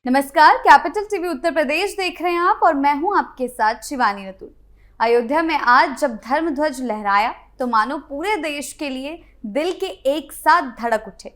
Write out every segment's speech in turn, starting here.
नमस्कार, capital TV Uttar Pradesh देख रहे हैं आप और मैं हूं आपके साथ शिवानी रतूल। अयोध्या में आज जब धर्म ध्वज लहराया तो मानो पूरे देश के लिए दिल के एक साथ धड़क उठे।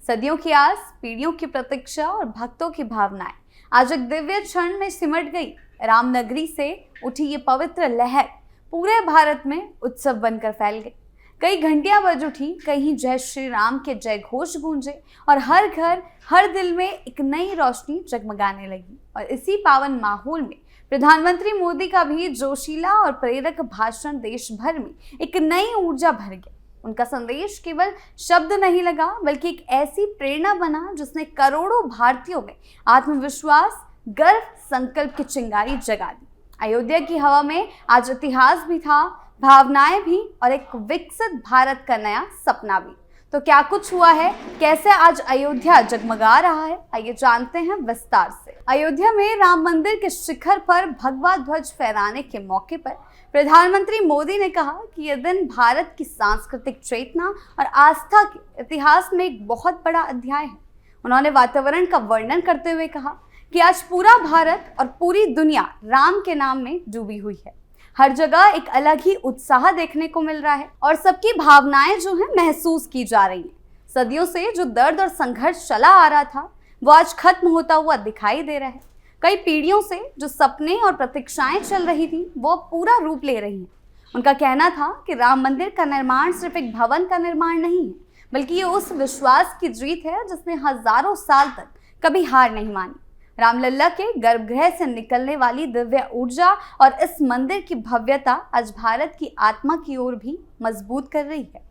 सदियों की आस, पीढ़ियों की प्रतीक्षा और भक्तों की भावनाएं आज एक दिव्य क्षण में सिमट गई। रामनगरी से उठी ये पवित्र लहर पूरे भारत में उत्सव बनकर फैल गई। कई घंटियां बज उठी, कहीं जय श्री राम के जय घोष गूंजे और हर घर हर दिल में एक नई रोशनी जगमगाने लगी। और इसी पावन माहौल में प्रधानमंत्री मोदी का भी जोशीला और प्रेरक भाषण देश भर में एक नई ऊर्जा भर गया। उनका संदेश केवल शब्द नहीं लगा बल्कि एक ऐसी प्रेरणा बना जिसने करोड़ों भारतीयों में आत्मविश्वास, गर्व, संकल्प की चिंगारी जगा दी। अयोध्या की हवा में आज इतिहास भी था, भावनाएं भी और एक विकसित भारत का नया सपना भी। तो क्या कुछ हुआ है, कैसे आज अयोध्या जगमगा रहा है, आइए जानते हैं विस्तार से। अयोध्या में राम मंदिर के शिखर पर भगवा ध्वज फहराने के मौके पर प्रधानमंत्री मोदी ने कहा कि यह दिन भारत की सांस्कृतिक चेतना और आस्था के इतिहास में एक बहुत बड़ा अध्याय है। उन्होंने वातावरण का वर्णन करते हुए कहा कि आज पूरा भारत और पूरी दुनिया राम के नाम में डूबी हुई है। हर जगह एक अलग ही उत्साह देखने को मिल रहा है और सबकी भावनाएं जो है महसूस की जा रही हैं। सदियों से जो दर्द और संघर्ष चला आ रहा था वो आज खत्म होता हुआ दिखाई दे रहा है। कई पीढ़ियों से जो सपने और प्रतीक्षाएं चल रही थी वो पूरा रूप ले रही हैं। उनका कहना था कि राम मंदिर का निर्माण सिर्फ एक भवन का निर्माण नहीं है, बल्कि ये उस विश्वास की जीत है जिसने हजारों साल तक कभी हार नहीं मानी। रामलला के गर्भगृह से निकलने वाली दिव्य ऊर्जा और इस मंदिर की भव्यता आज भारत की आत्मा की ओर भी मजबूत कर रही है।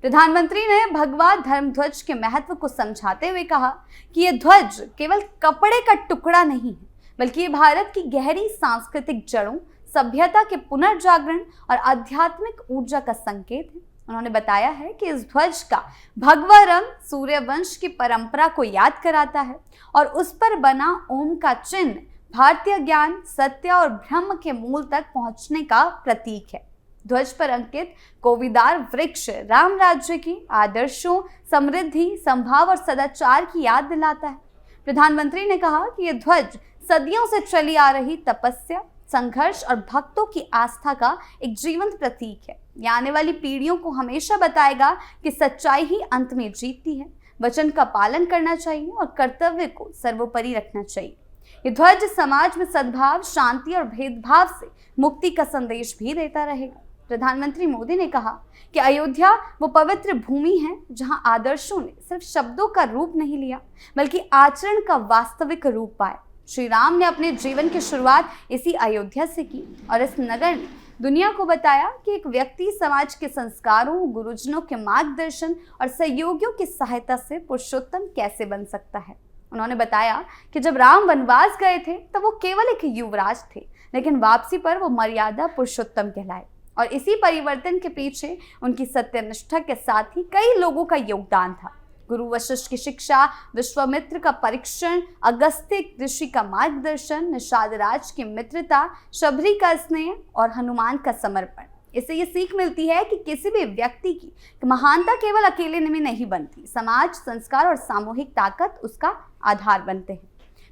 प्रधानमंत्री ने भगवा धर्म ध्वज के महत्व को समझाते हुए कहा कि यह ध्वज केवल कपड़े का टुकड़ा नहीं है, बल्कि ये भारत की गहरी सांस्कृतिक जड़ों, सभ्यता के पुनर्जागरण और आध्यात्मिक ऊर्जा का संकेत है। उन्होंने बताया है कि इस ध्वज का भगवा रंग सूर्यवंश की परंपरा को याद कराता है और उस पर बना ओम का चिन्ह भारतीय ज्ञान, सत्य और ब्रह्म के मूल तक पहुंचने का प्रतीक है। ध्वज पर अंकित कोविदार वृक्ष राम राज्य की आदर्शों, समृद्धि, संभाव और सदाचार की याद दिलाता है। प्रधानमंत्री ने कहा कि यह ध्वज सदियों से चली आ रही तपस्या, संघर्ष और भक्तों की आस्था का एक जीवंत प्रतीक है। यह आने वाली पीढ़ियों को हमेशा बताएगा कि सच्चाई ही अंत में जीतती है। वचन का पालन करना चाहिए और कर्तव्य को सर्वोपरि रखना चाहिए। ये ध्वज समाज में सद्भाव, शांति और भेदभाव से मुक्ति का संदेश भी देता रहेगा। प्रधानमंत्री मोदी ने कहा कि अयोध्या वो पवित्र भूमि है जहां आदर्शों ने सिर्फ शब्दों का रूप नहीं लिया बल्कि आचरण का वास्तविक रूप पाया। श्री राम ने अपने जीवन की शुरुआत इसी अयोध्या से की और इस नगर ने दुनिया को बताया कि एक व्यक्ति समाज के संस्कारों, गुरुजनों के मार्गदर्शन और सहयोगियों की सहायता से पुरुषोत्तम कैसे बन सकता है। उन्होंने बताया कि जब राम वनवास गए थे तब वो केवल एक युवराज थे, लेकिन वापसी पर वो मर्यादा पुरुषोत्तम कहलाए। और इसी परिवर्तन के पीछे उनकी सत्यनिष्ठा के साथ ही कई लोगों का योगदान था। गुरु वशिष्ठ की शिक्षा, विश्वामित्र का परीक्षण, अगस्त्य ऋषि का मार्गदर्शन, निषाद राज की मित्रता, शबरी का स्नेह और हनुमान का समर्पण। इससे ये सीख मिलती है कि किसी भी व्यक्ति की महानता केवल अकेले में नहीं बनती, समाज, संस्कार और सामूहिक ताकत उसका आधार बनते हैं।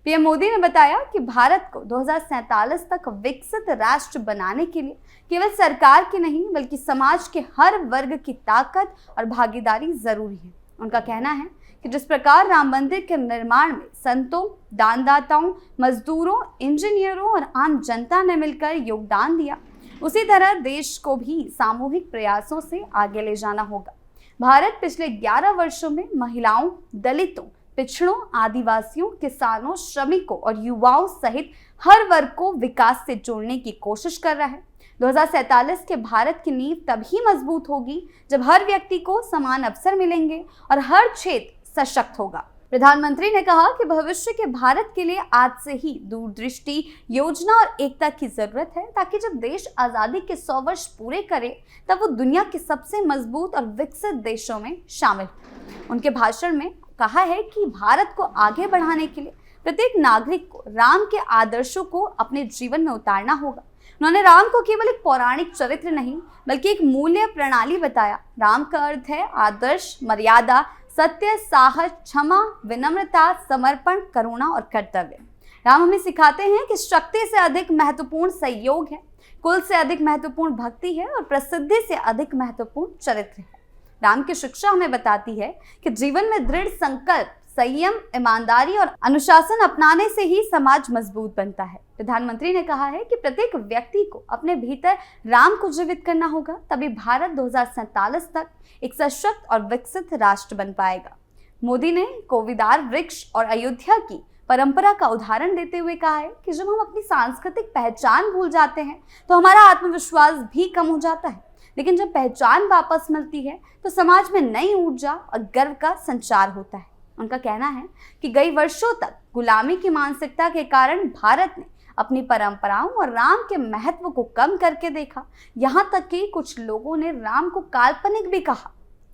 पीएम मोदी ने बताया कि भारत को 2047 तक विकसित राष्ट्र बनाने के लिए केवल सरकार की नहीं बल्कि समाज के हर वर्ग की ताकत और भागीदारी जरूरी है। उनका कहना है कि जिस प्रकार राम मंदिर के निर्माण में संतों, दानदाताओं, मजदूरों, इंजीनियरों और आम जनता ने मिलकर योगदान दिया, उसी तरह देश को भी सामूहिक प्रयासों से आगे ले जाना होगा। भारत पिछले 11 वर्षों में महिलाओं, दलितों, पिछड़ों, आदिवासियों, किसानों, श्रमिकों और युवाओं सहित हर वर्ग को विकास से जोड़ने की कोशिश कर रहा है। 2047 के भारत की नींव तभी मजबूत होगी जब हर व्यक्ति को समान अवसर मिलेंगे और हर क्षेत्र सशक्त होगा। प्रधानमंत्री ने कहा कि भविष्य के भारत के लिए आज से ही दूरदृष्टि, योजना और एकता की जरूरत है, ताकि जब देश आजादी के 100 वर्ष पूरे करे तब वो दुनिया के सबसे मजबूत और विकसित देशों में शामिल हो। उनके भाषण में कहा है कि भारत को आगे बढ़ाने के लिए प्रत्येक नागरिक को राम के आदर्शों को अपने जीवन में उतारना होगा। उन्होंने राम को केवल एक पौराणिक चरित्र नहीं बल्कि एक मूल्य प्रणाली बताया। राम का अर्थ है आदर्श, मर्यादा, सत्य, साहस, क्षमा, विनम्रता, समर्पण, करुणा और कर्तव्य। राम हमें सिखाते हैं कि शक्ति से अधिक महत्वपूर्ण संयोग है, कुल से अधिक महत्वपूर्ण भक्ति है और प्रसिद्धि से अधिक महत्वपूर्ण चरित्र है। राम की शिक्षा हमें बताती है कि जीवन में दृढ़ संकल्प, संयम, ईमानदारी और अनुशासन अपनाने से ही समाज मजबूत बनता है। प्रधानमंत्री ने कहा है कि प्रत्येक व्यक्ति को अपने भीतर राम को जीवित करना होगा, तभी भारत 2047 तक एक सशक्त और विकसित राष्ट्र बन पाएगा। मोदी ने कोविदार वृक्ष और अयोध्या की परंपरा का उदाहरण देते हुए कहा है कि जब हम अपनी सांस्कृतिक पहचान भूल जाते हैं तो हमारा आत्मविश्वास भी कम हो जाता है, लेकिन जब पहचान वापस मिलती है तो समाज में नई ऊर्जा और गर्व का संचार होता है। उनका कहना है कि कई वर्षों तक गुलामी की मानसिकता के कारण भारत ने अपनी परंपराओं और राम के महत्व को कम करके देखा। यहाँ तक कि कुछ लोगों ने राम को काल्पनिक भी कहा,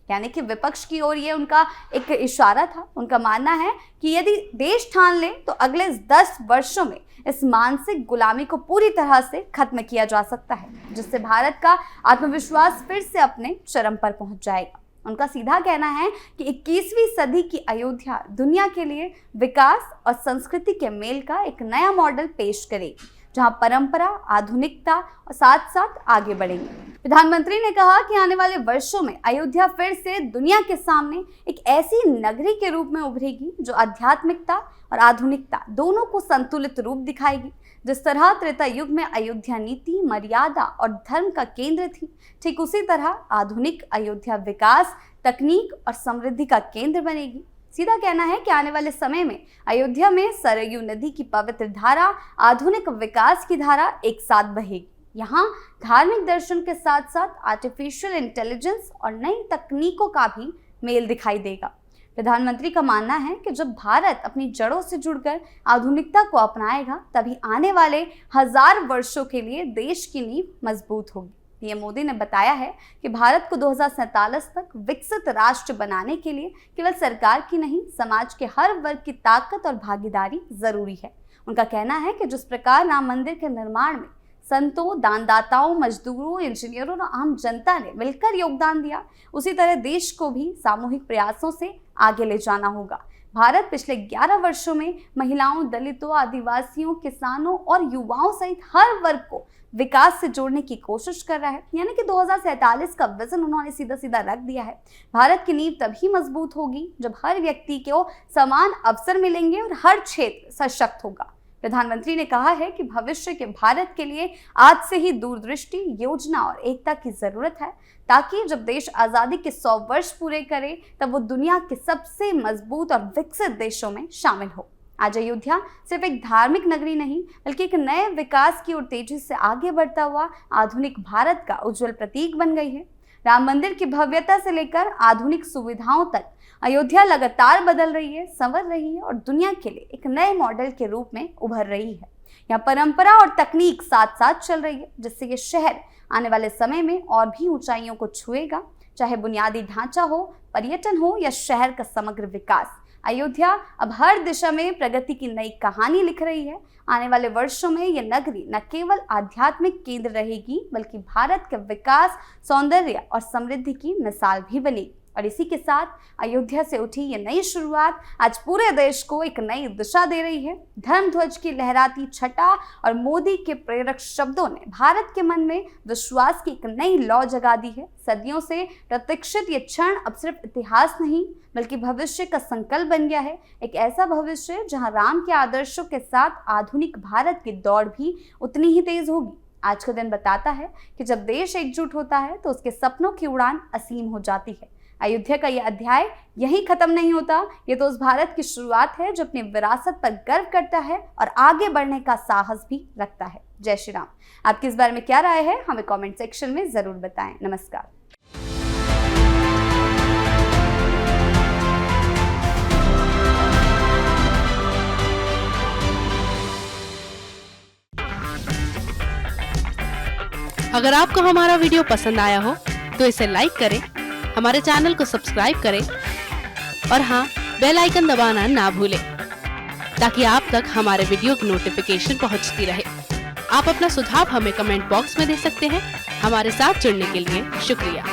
यानी कि विपक्ष की ओर ये उनका एक इशारा था। उनका मानना है कि यदि देश ठान ले तो अगले 10 वर्षों में इस मानसिक गुलामी को पूरी तरह से खत्म किया जा सकता है, जिससे भारत का आत्मविश्वास फिर से अपने चरम पर पहुंच जाएगा। उनका सीधा कहना है कि 21वीं सदी की अयोध्या दुनिया के लिए विकास और संस्कृति के मेल का एक नया मॉडल पेश करेगी, जहां परंपरा, आधुनिकता और साथ साथ आगे बढ़ेंगे। प्रधानमंत्री ने कहा कि आने वाले वर्षों में अयोध्या फिर से दुनिया के सामने एक ऐसी नगरी के रूप में उभरेगी जो आध्यात्मिकता और आधुनिकता दोनों को संतुलित रूप दिखाएगी। जिस तरह त्रेता युग में अयोध्या नीति, मर्यादा और धर्म का केंद्र थी, ठीक उसी तरह आधुनिक अयोध्या विकास, तकनीक और समृद्धि का केंद्र बनेगी। सीधा कहना है कि आने वाले समय में अयोध्या में सरयू नदी की पवित्र धारा, आधुनिक विकास की धारा एक साथ बहेगी। यहाँ धार्मिक दर्शन के साथ साथ आर्टिफिशियल इंटेलिजेंस और नई तकनीकों का भी मेल दिखाई देगा। प्रधानमंत्री का मानना है कि जब भारत अपनी जड़ों से जुड़कर आधुनिकता को अपनाएगा, तभी आने वाले 1000 वर्षों के लिए देश की नींव मजबूत होगी। पीएम मोदी ने बताया है कि भारत को 2047 तक विकसित राष्ट्र बनाने के लिए केवल सरकार की नहीं, समाज के हर वर्ग की ताकत और भागीदारी जरूरी है। उनका कहना है कि जिस प्रकार राम मंदिर के निर्माण में संतों, दानदाताओं, मजदूरों, इंजीनियरों और आम जनता ने मिलकर योगदान दिया, उसी तरह देश को भी सामूहिक प्रयासों से आगे ले जाना होगा। भारत पिछले 11 वर्षों में महिलाओं, दलितों, आदिवासियों, किसानों और युवाओं सहित हर वर्ग को विकास से जोड़ने की कोशिश कर रहा है, यानी कि 2047 का विजन उन्होंने सीधा सीधा रख दिया है। भारत की नींव तभी मजबूत होगी जब हर व्यक्ति को समान अवसर मिलेंगे और हर क्षेत्र सशक्त होगा। प्रधानमंत्री ने कहा है कि भविष्य के भारत के लिए आज से ही दूरदृष्टि, योजना और एकता की जरूरत है, ताकि जब देश आजादी के 100 वर्ष पूरे करे तब वो दुनिया के सबसे मजबूत और विकसित देशों में शामिल हो। आज अयोध्या सिर्फ एक धार्मिक नगरी नहीं, बल्कि एक नए विकास की ओर तेजी से आगे बढ़ता हुआ आधुनिक भारत का उज्जवल प्रतीक बन गई है। राम मंदिर की भव्यता से लेकर आधुनिक सुविधाओं तक अयोध्या लगातार बदल रही है, संवर रही है और दुनिया के लिए एक नए मॉडल के रूप में उभर रही है। यहाँ परंपरा और तकनीक साथ साथ चल रही है, जिससे ये शहर आने वाले समय में और भी ऊंचाइयों को छुएगा। चाहे बुनियादी ढांचा हो, पर्यटन हो या शहर का समग्र विकास, अयोध्या अब हर दिशा में प्रगति की नई कहानी लिख रही है। आने वाले वर्षों में यह नगरी न केवल आध्यात्मिक केंद्र रहेगी, बल्कि भारत के विकास, सौंदर्य और समृद्धि की मिसाल भी बनेगी। और इसी के साथ अयोध्या से उठी ये नई शुरुआत आज पूरे देश को एक नई दिशा दे रही है। धर्म ध्वज की लहराती छटा और मोदी के प्रेरक शब्दों ने भारत के मन में विश्वास की एक नई लौ जगा दी है। सदियों से प्रतीक्षित ये क्षण अब सिर्फ इतिहास नहीं, बल्कि भविष्य का संकल्प बन गया है। एक ऐसा भविष्य जहां राम के आदर्शों के साथ आधुनिक भारत की दौड़ भी उतनी ही तेज होगी। आज का दिन बताता है कि जब देश एकजुट होता है तो उसके सपनों की उड़ान असीम हो जाती है। अयोध्या का यह अध्याय यहीं खत्म नहीं होता। ये तो उस भारत की शुरुआत है जो अपनी विरासत पर गर्व करता है और आगे बढ़ने का साहस भी रखता है। जय श्री राम। आपकी इस बारे में क्या राय है, हमें कमेंट सेक्शन में जरूर बताएं। नमस्कार। अगर आपको हमारा वीडियो पसंद आया हो तो इसे लाइक करें, हमारे चैनल को सब्सक्राइब करें और हाँ, बेल आइकन दबाना ना भूलें, ताकि आप तक हमारे वीडियो की नोटिफिकेशन पहुंचती रहे। आप अपना सुझाव हमें कमेंट बॉक्स में दे सकते हैं। हमारे साथ जुड़ने के लिए शुक्रिया।